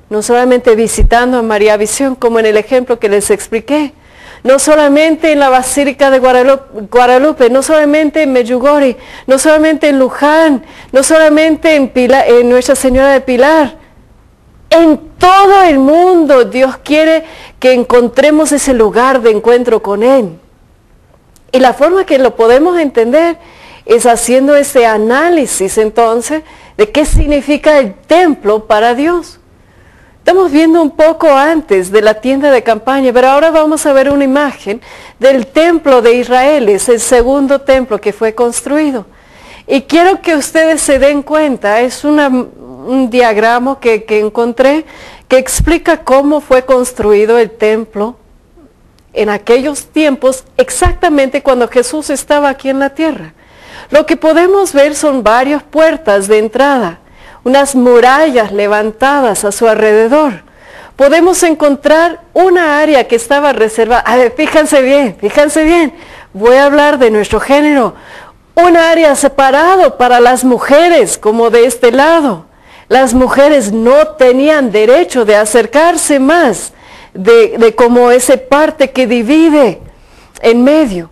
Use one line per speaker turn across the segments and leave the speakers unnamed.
no solamente visitando a María Visión, como en el ejemplo que les expliqué, no solamente en la Basílica de Guadalupe, no solamente en Medjugorje, no solamente en Luján, no solamente en Nuestra Señora de Pilar. En todo el mundo Dios quiere que encontremos ese lugar de encuentro con Él. Y la forma que lo podemos entender es haciendo ese análisis entonces de qué significa el templo para Dios. Estamos viendo un poco antes de la tienda de campaña, pero ahora vamos a ver una imagen del templo de Israel. Es el segundo templo que fue construido. Y quiero que ustedes se den cuenta, es un diagrama que encontré que explica cómo fue construido el templo en aquellos tiempos, exactamente cuando Jesús estaba aquí en la tierra. Lo que podemos ver son varias puertas de entrada, unas murallas levantadas a su alrededor. Podemos encontrar una área que estaba reservada. A ver, fíjense bien. Voy a hablar de nuestro género. Un área separado para las mujeres, como de este lado. Las mujeres no tenían derecho de acercarse más de como esa parte que divide en medio.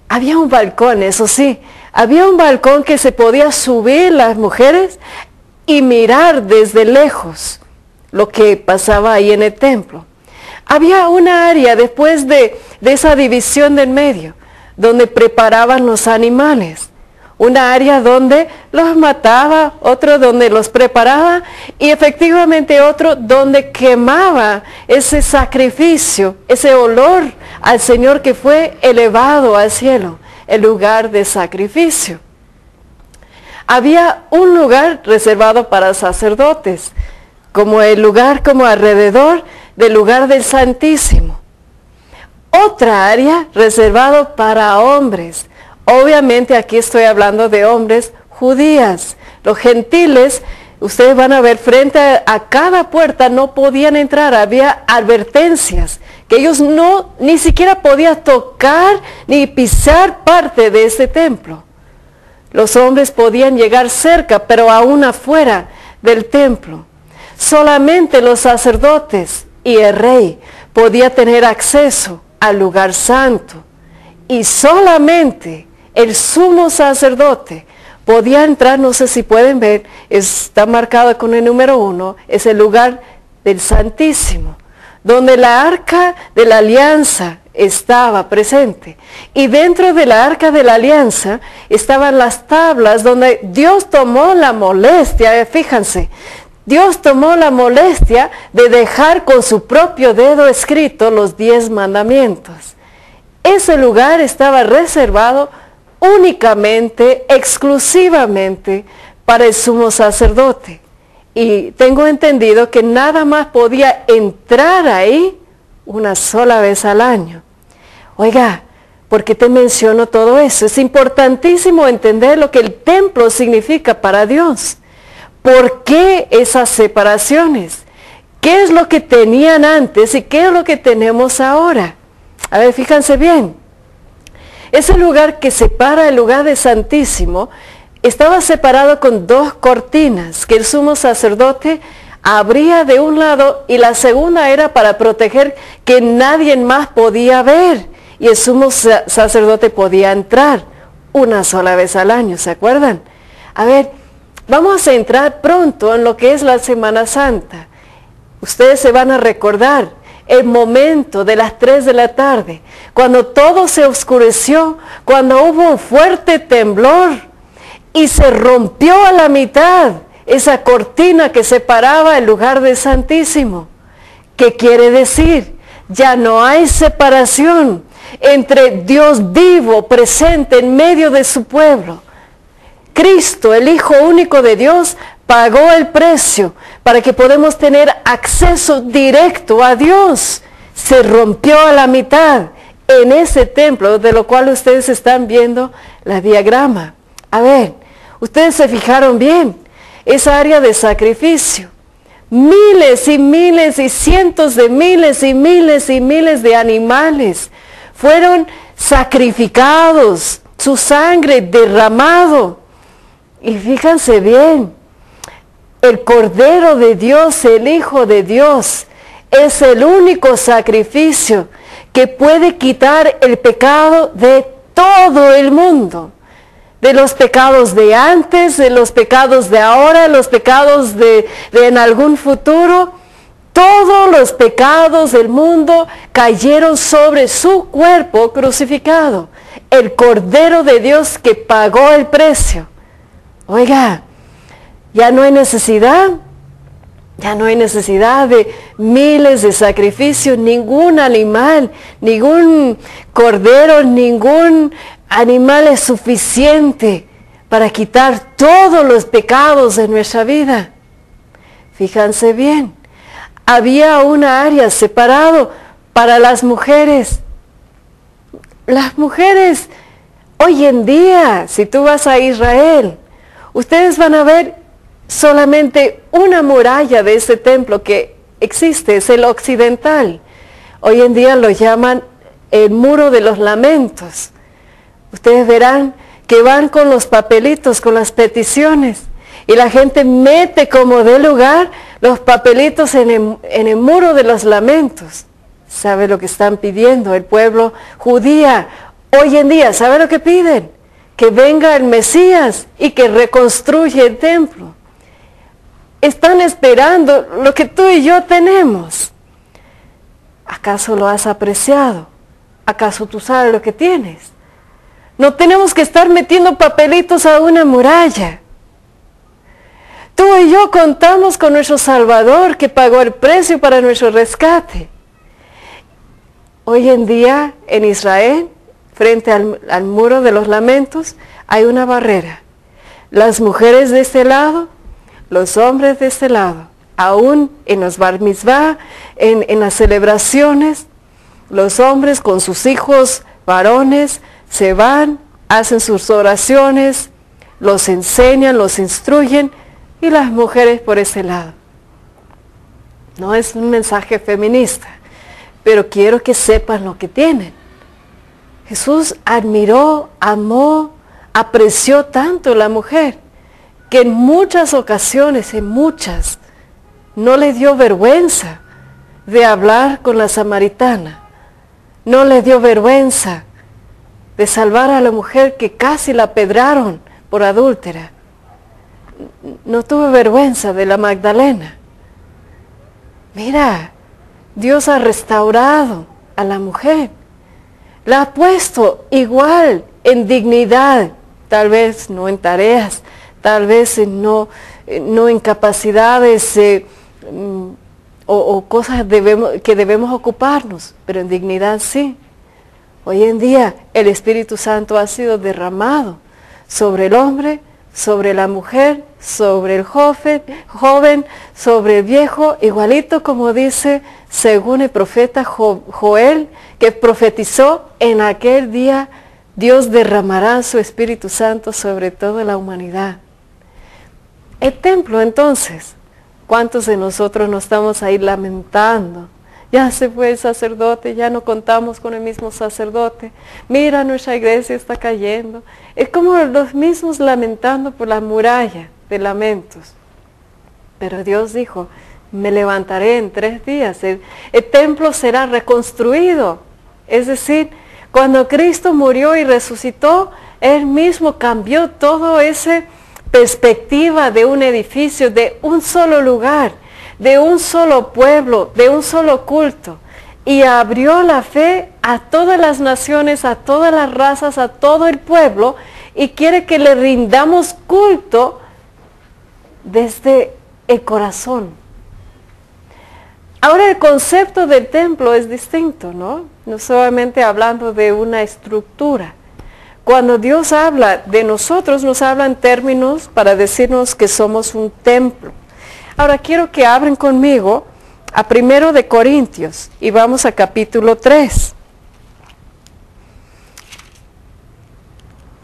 Había un balcón, eso sí. Había un balcón que se podía subir las mujeres y mirar desde lejos lo que pasaba ahí en el templo. Había una área después de esa división del medio, donde preparaban los animales. Una área donde los mataba, otro donde los preparaba y efectivamente otro donde quemaba ese sacrificio, ese olor al Señor que fue elevado al cielo, el lugar de sacrificio. Había un lugar reservado para sacerdotes, como el lugar como alrededor del lugar del Santísimo. Otra área reservado para hombres. Obviamente aquí estoy hablando de hombres judías. Los gentiles, ustedes van a ver frente a cada puerta no podían entrar, había advertencias que ellos ni siquiera podían tocar ni pisar parte de ese templo. Los hombres podían llegar cerca, pero aún afuera del templo. Solamente los sacerdotes y el rey podían tener acceso al lugar santo. Y solamente el sumo sacerdote podía entrar, no sé si pueden ver, está marcado con el número 1, es el lugar del Santísimo, donde la arca de la alianza estaba presente. Y dentro de la arca de la alianza estaban las tablas donde Dios tomó la molestia, fíjense, Dios tomó la molestia de dejar con su propio dedo escrito los 10 mandamientos. Ese lugar estaba reservado únicamente, exclusivamente para el sumo sacerdote. Y tengo entendido que nada más podía entrar ahí una sola vez al año. Oiga, ¿por qué te menciono todo eso? Es importantísimo entender lo que el templo significa para Dios. ¿Por qué esas separaciones? ¿Qué es lo que tenían antes y qué es lo que tenemos ahora? A ver, fíjense bien. Ese lugar que separa el lugar del Santísimo estaba separado con 2 cortinas que el sumo sacerdote abría de un lado y la segunda era para proteger que nadie más podía ver y el sumo sacerdote podía entrar una sola vez al año, ¿se acuerdan? A ver, vamos a entrar pronto en lo que es la Semana Santa. Ustedes se van a recordar el momento de las 3 de la tarde, cuando todo se oscureció, cuando hubo un fuerte temblor y se rompió a la mitad esa cortina que separaba el lugar del Santísimo. ¿Qué quiere decir? Ya no hay separación entre Dios vivo, presente en medio de su pueblo. Cristo, el Hijo único de Dios, pagó el precio para que podamos tener acceso directo a Dios. Se rompió a la mitad en ese templo, de lo cual ustedes están viendo la diagrama. A ver, ustedes se fijaron bien, esa área de sacrificio. Miles y miles y cientos de miles y miles y miles de animales fueron sacrificados, su sangre derramado. Y fíjense bien, el Cordero de Dios, el Hijo de Dios, es el único sacrificio que puede quitar el pecado de todo el mundo. De los pecados de antes, de los pecados de ahora, los pecados de en algún futuro. Todos los pecados del mundo cayeron sobre su cuerpo crucificado. El Cordero de Dios que pagó el precio. Oiga, ya no hay necesidad de miles de sacrificios, ningún animal, ningún cordero, ningún animal es suficiente para quitar todos los pecados de nuestra vida. Fíjense bien, había una área separado para las mujeres. Las mujeres, hoy en día, si tú vas a Israel, ustedes van a ver solamente una muralla de ese templo que existe, es el occidental. Hoy en día lo llaman el Muro de los Lamentos. Ustedes verán que van con los papelitos, con las peticiones, y la gente mete como de lugar los papelitos en el Muro de los Lamentos. ¿Sabe lo que están pidiendo el pueblo judía hoy en día? ¿Sabe lo que piden? Que venga el Mesías y que reconstruya el templo. Están esperando lo que tú y yo tenemos. ¿Acaso lo has apreciado? ¿Acaso tú sabes lo que tienes? No tenemos que estar metiendo papelitos a una muralla. Tú y yo contamos con nuestro Salvador que pagó el precio para nuestro rescate. Hoy en día en Israel, frente al Muro de los Lamentos, hay una barrera. Las mujeres de este lado, los hombres de este lado. Aún en los bar mitzvah, en las celebraciones, los hombres con sus hijos varones se van, hacen sus oraciones, los enseñan, los instruyen, y las mujeres por ese lado. No es un mensaje feminista, pero quiero que sepan lo que tienen. Jesús admiró, amó, apreció tanto a la mujer, que en muchas ocasiones, no le dio vergüenza de hablar con la samaritana. No le dio vergüenza de salvar a la mujer que casi la apedraron por adúltera. No tuvo vergüenza de la Magdalena. Mira, Dios ha restaurado a la mujer. La ha puesto igual en dignidad, tal vez no en tareas, tal vez no en capacidades o cosas que debemos ocuparnos, pero en dignidad sí. Hoy en día el Espíritu Santo ha sido derramado sobre el hombre, sobre la mujer, sobre el joven, sobre el viejo, igualito como dice según el profeta Joel, que profetizó: en aquel día Dios derramará su Espíritu Santo sobre toda la humanidad. El templo, entonces, ¿cuántos de nosotros nos estamos ahí lamentando? Ya se fue el sacerdote, ya no contamos con el mismo sacerdote. Mira, nuestra iglesia está cayendo. Es como los mismos lamentando por la muralla de lamentos. Pero Dios dijo: me levantaré en 3 días. El templo será reconstruido. Es decir, cuando Cristo murió y resucitó, Él mismo cambió toda esa perspectiva de un edificio, de un solo lugar, de un solo pueblo, de un solo culto, y abrió la fe a todas las naciones, a todas las razas, a todo el pueblo, y quiere que le rindamos culto desde el corazón. Ahora el concepto del templo es distinto, ¿no? No solamente hablando de una estructura. Cuando Dios habla de nosotros, nos habla en términos para decirnos que somos un templo. Ahora quiero que abran conmigo a 1 de Corintios y vamos a capítulo 3.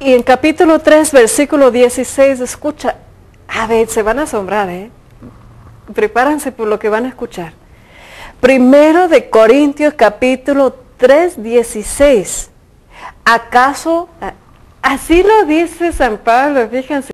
Y en capítulo 3, versículo 16, escucha, a ver, se van a asombrar, prepárense por lo que van a escuchar. 1 de Corintios capítulo 3, 16. ¿Acaso, así lo dice San Pablo, fíjense?